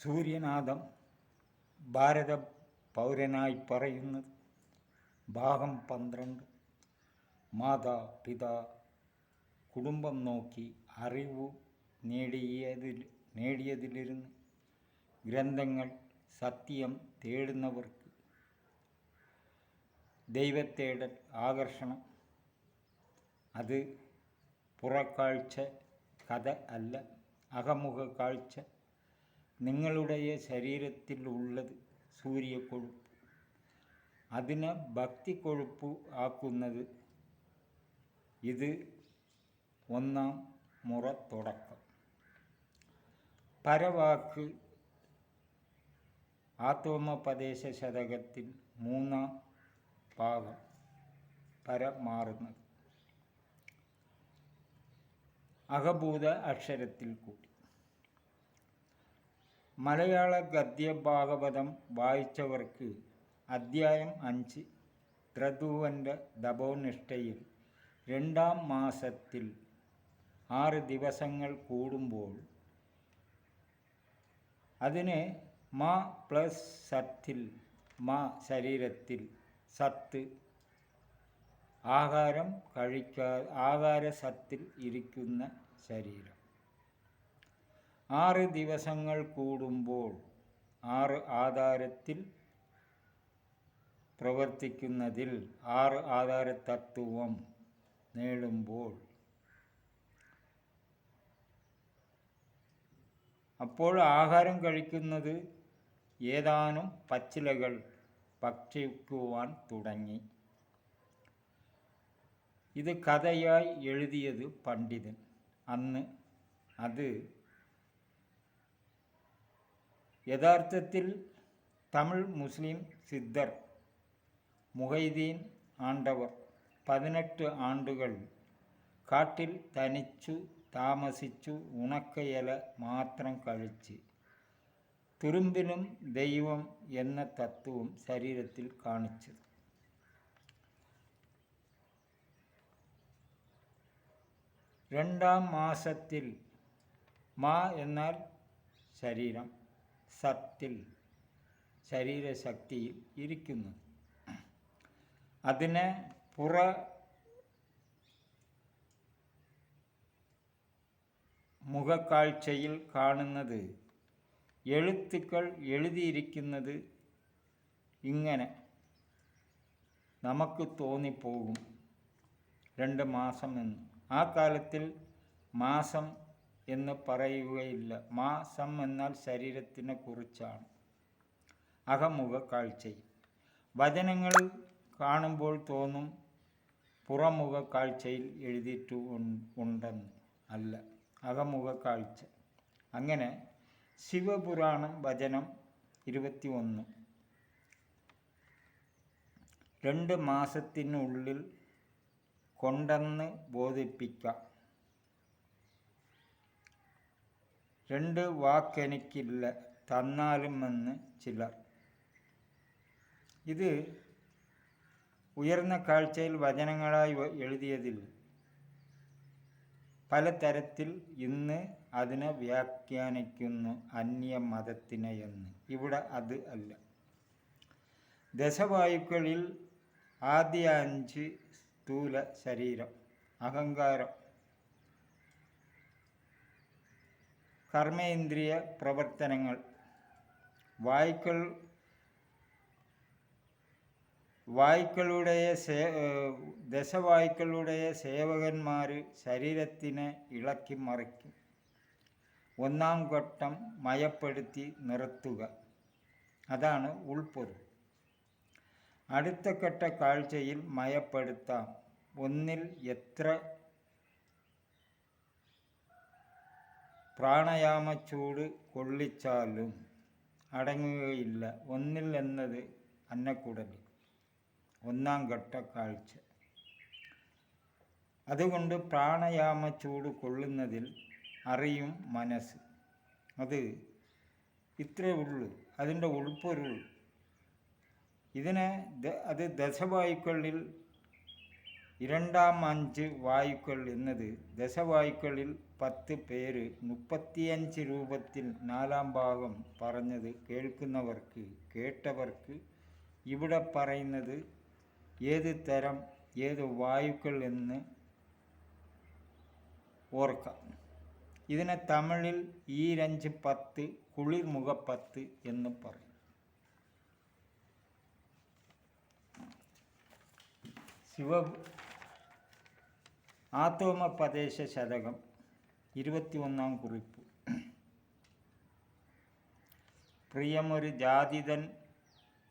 സൂര്യനാഥം ഭാരത പൗരനായി പറയുന്നത്. ഭാഗം 12. മാതാ പിതാ കുടുംബം നോക്കി അറിവ് നേടിയതിലിരുന്ന് ഗ്രന്ഥങ്ങൾ സത്യം തേടുന്നവർക്ക് ദൈവത്തേടൽ ആകർഷണം. അത് പുറക്കാഴ്ച കഥ അല്ല, അകമുഖ കാഴ്ച. നിങ്ങളുടെ ശരീരത്തിൽ ഉള്ളത് സൂര്യക്കൊഴുപ്പ്. അതിനെ ഭക്തിക്കൊഴുപ്പ് ആക്കുന്നത് ഇത് ഒന്നാം മുറ തുടക്കം. പരവാക്ക് ആത്മോപദേശ ശതകത്തിൽ 3-ാം ഭാഗം. പര മാറുന്നത് അകഭൂത അക്ഷരത്തിൽ കൂടി. മലയാള ഗദ്യ ഭാഗവതം വായിച്ചവർക്ക് അധ്യായം 5 ത്രതുവൻ്റെ തപോനിഷ്ഠയിൽ 2-ാം മാസത്തിൽ 6 ദിവസങ്ങൾ കൂടുമ്പോൾ അതിന് മാ പ്ലസ് സത്തിൽ, മാ ശരീരത്തിൽ, സത്ത് ആഹാരസത്തിൽ ഇരിക്കുന്ന ശരീരം. 6 ദിവസങ്ങൾ കൂടുമ്പോൾ 6 ആധാരത്തിൽ പ്രവർത്തിക്കുന്നതിൽ 6 ആധാര തത്വം നേടുമ്പോൾ അപ്പോൾ ആഹാരം കഴിക്കുന്നത് ഏതാനും പച്ചിലകൾ ഭക്ഷിക്കുവാൻ തുടങ്ങി. ഇത് കഥയായി എഴുതിയത് പണ്ഡിതൻ. അന്ന് അത് യഥാർത്ഥത്തിൽ തമിഴ് മുസ്ലിം സിദ്ധർ മുഹൈദ്ദീൻ ആണ്ടവർ 18 ആണ്ടുകൾ കാട്ടിൽ തനിച്ചു താമസിച്ചു ഉണക്കയില മാത്രം കഴിച്ച് തുരുമ്പിലും ദൈവം എന്ന തത്വം ശരീരത്തിൽ കാണിച്ചത്. രണ്ടാം മാസത്തിൽ മാ എന്നാൽ ശരീരം, സത്തിൽ ശരീരശക്തിയിൽ ഇരിക്കുന്നു. അതിനെ മുഖക്കാഴ്ചയിൽ കാണുന്നത്. എഴുത്തുക്കൾ എഴുതിയിരിക്കുന്നത് ഇങ്ങനെ നമുക്ക് തോന്നിപ്പോകും 2 മാസം എന്ന്. ആ കാലത്തിൽ മാസം എന്ന് പറയുകയില്ല. മാസം എന്നാൽ ശരീരത്തിനെ കുറിച്ചാണ്. അകമുഖ കാഴ്ചയിൽ വചനങ്ങൾ കാണുമ്പോൾ തോന്നും പുറമുഖ കാഴ്ചയിൽ എഴുതിയിട്ട് ഉണ്ടെന്ന്. അല്ല, അകമുഖ കാഴ്ച. അങ്ങനെ ശിവപുരാണം വചനം 21 2 മാസത്തിനുള്ളിൽ കൊണ്ടെന്ന് ബോധിപ്പിക്കാം. 2 വാക്കെനിക്കില്ല തന്നാലുമെന്ന് ചിലർ. ഇത് ഉയർന്ന കാഴ്ചയിൽ വചനങ്ങളായി എഴുതിയതിൽ പലതരത്തിൽ ഇന്ന് അതിനെ വ്യാഖ്യാനിക്കുന്നു അന്യമതത്തിനെ എന്ന്. ഇവിടെ അത് അല്ല. ദശവായുക്കളിൽ ആദ്യ 5 സ്ഥൂല ശരീരം, അഹങ്കാരം, കർമ്മേന്ദ്രിയ പ്രവർത്തനങ്ങൾ, ദശവായുക്കളുടെ സേവകന്മാർ ശരീരത്തിനെ ഇളക്കി മറിക്കും. 1-ാം ഘട്ടം മയപ്പെടുത്തി നിർത്തുക. അതാണ് ഉൾപ്പൊരുൾ. അടുത്ത ഘട്ട കാഴ്ചയിൽ മയപ്പെടുത്താം. ഒന്നിൽ എത്ര പ്രാണായാമച്ചൂട് കൊള്ളിച്ചാലും അടങ്ങുകയില്ല. ഒന്നിൽ എന്നത് അന്നക്കുടലിൽ. 1-ാം ഘട്ട കാഴ്ച. അതുകൊണ്ട് പ്രാണായാമച്ചൂട് കൊള്ളുന്നതിൽ അറിയും മനസ്സ്. അത് ഇത്രേ ഉള്ളൂ അതിൻ്റെ ഉൾപ്പൊരുൾ. അത് ദശവായുക്കളിൽ இரண்டாம் 5 വായുക്കൾ എന്നത് ദശവായുക്കളിൽ 10 പേര് 35 രൂപത്തിൽ 4-ാം ഭാഗം പറഞ്ഞത് കേട്ടവർക്ക് ഇവിടെ പറയുന്നത് ഏത് തരം ഏത് വായുക്കൾ എന്ന് ഓർക്കാം. ഇതിനെ തമിഴിൽ ഈരഞ്ച് 10 കുളിർമുഖ 10 എന്ന് പറയും. ആത്തോമപദേശ ശതകം 21-ാം കുറിപ്പ്. പ്രിയമൊരു ജാതിതൻ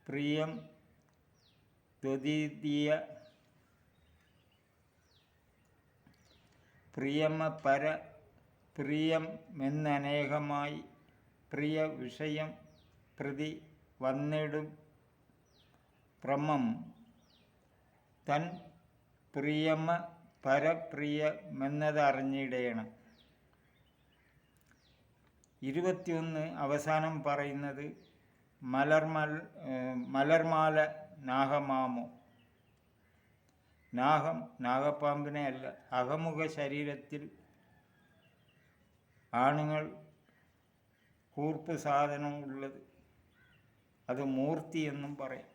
പ്രിയം ദ്വിതീയ പ്രിയമ പര പ്രിയം എന്നനേകമായി പ്രിയ വിഷയം പ്രതി വന്നിടും പ്രമം തൻ പ്രിയമ പരപ്രിയമെന്നത് അറിഞ്ഞിടേണം. 21 അവസാനം പറയുന്നത് മലർമാല നാഗമാമോ. നാഗം നാഗപ്പാമ്പിനെ അല്ല, അകമുഖ ശരീരത്തിൽ ആണുങ്ങൾ കൂർപ്പ് സാധനം ഉള്ളത്, അത് മൂർത്തി എന്നും പറയാം.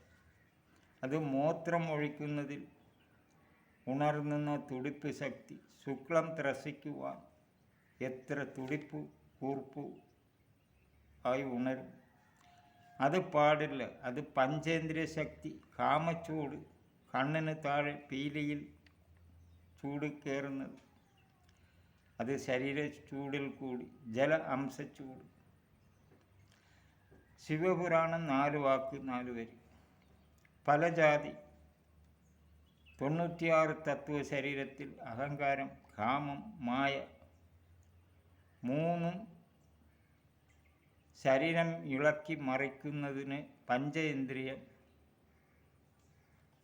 അത് മൂത്രം ഒഴിക്കുന്നതിൽ ഉണർന്നുന്ന തുടിപ്പ് ശക്തി. ശുക്ലം ത്രസിക്കുവാൻ എത്ര തുടിപ്പ് കൂർപ്പ് ആയി ഉണരും. അത് പാടില്ല. അത് പഞ്ചേന്ദ്രിയ ശക്തി. കാമച്ചൂട്, കണ്ണിന് താഴെ പീലിയിൽ ചൂട് കയറുന്നത്, അത് ശരീര ചൂടിൽ കൂടി ജല അംശച്ചൂട്. ശിവപുരാണം 4 വാക്ക് 4 വരി. പല ജാതി 96 തത്വ ശരീരത്തിൽ അഹങ്കാരം, കാമം, മായ മൂന്നും ശരീരം ഇളക്കി മറിക്കുന്നതിന് പഞ്ചേന്ദ്രിയം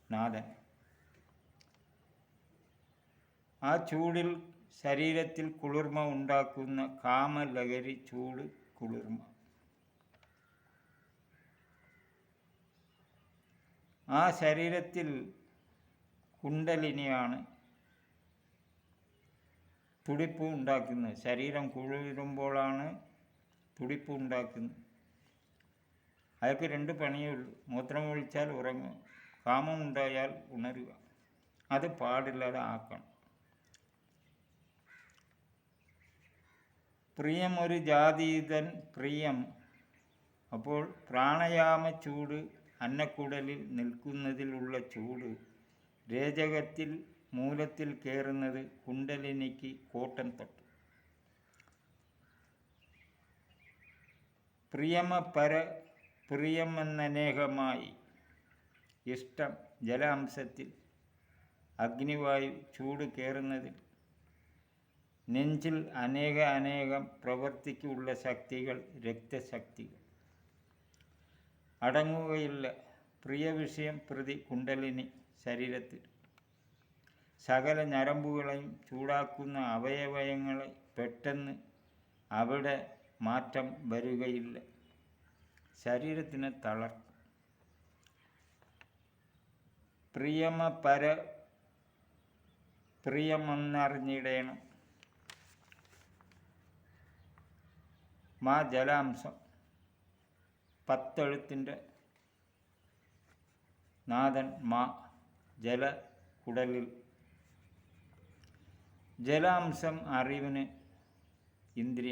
നാഥൻ. ആ ചൂടിൽ ശരീരത്തിൽ കുളിർമ ഉണ്ടാക്കുന്ന കാമലഹരി ചൂട് കുളിർമ. ആ ശരീരത്തിൽ കുണ്ടലിനിയാണ് തുടിപ്പ് ഉണ്ടാക്കുന്നത്. ശരീരം കുളിരുമ്പോഴാണ് തുടിപ്പ് ഉണ്ടാക്കുന്നത്. അയാൾക്ക് 2 പണിയേ ഉള്ളൂ. മൂത്രം ഒഴിച്ചാൽ ഉറങ്ങുക, കാമം ഉണ്ടായാൽ ഉണരുക. അത് പാടില്ലാതെ ആക്കണം. പ്രിയം ഒരു ജാതീതൻ പ്രിയം. അപ്പോൾ പ്രാണയാമ ചൂട് അന്നക്കുടലിൽ നിൽക്കുന്നതിലുള്ള ചൂട് രേചകത്തിൽ മൂലത്തിൽ കയറുന്നത് കുണ്ടലിനിക്ക് കോട്ടം തട്ടും. പ്രിയമ പര പ്രിയമെന്നനേകമായി ഇഷ്ടം ജലാംശത്തിൽ അഗ്നിവായു ചൂട് കയറുന്നതിൽ നെഞ്ചിൽ അനേകം പ്രവൃത്തിക്കുള്ള ശക്തികൾ രക്തശക്തികൾ അടങ്ങുകയില്ല. പ്രിയ വിഷയം പ്രതി കുണ്ടലിനി ശരീരത്തിൽ സകല ഞരമ്പുകളെയും ചൂടാക്കുന്ന അവയവങ്ങളെ പെട്ടെന്ന് അവിടെ മാറ്റം വരികയില്ല. ശരീരത്തിന് തളർത്തും. പ്രിയമ പര പ്രിയമെന്നറിഞ്ഞിടേണം. മാ ജലാംശം 10 എഴുത്തിൻ്റെ നാഥൻ മാ ജല കുടലിൽ. ജലാംശം അറിവിന് ഇന്ദ്രിയം.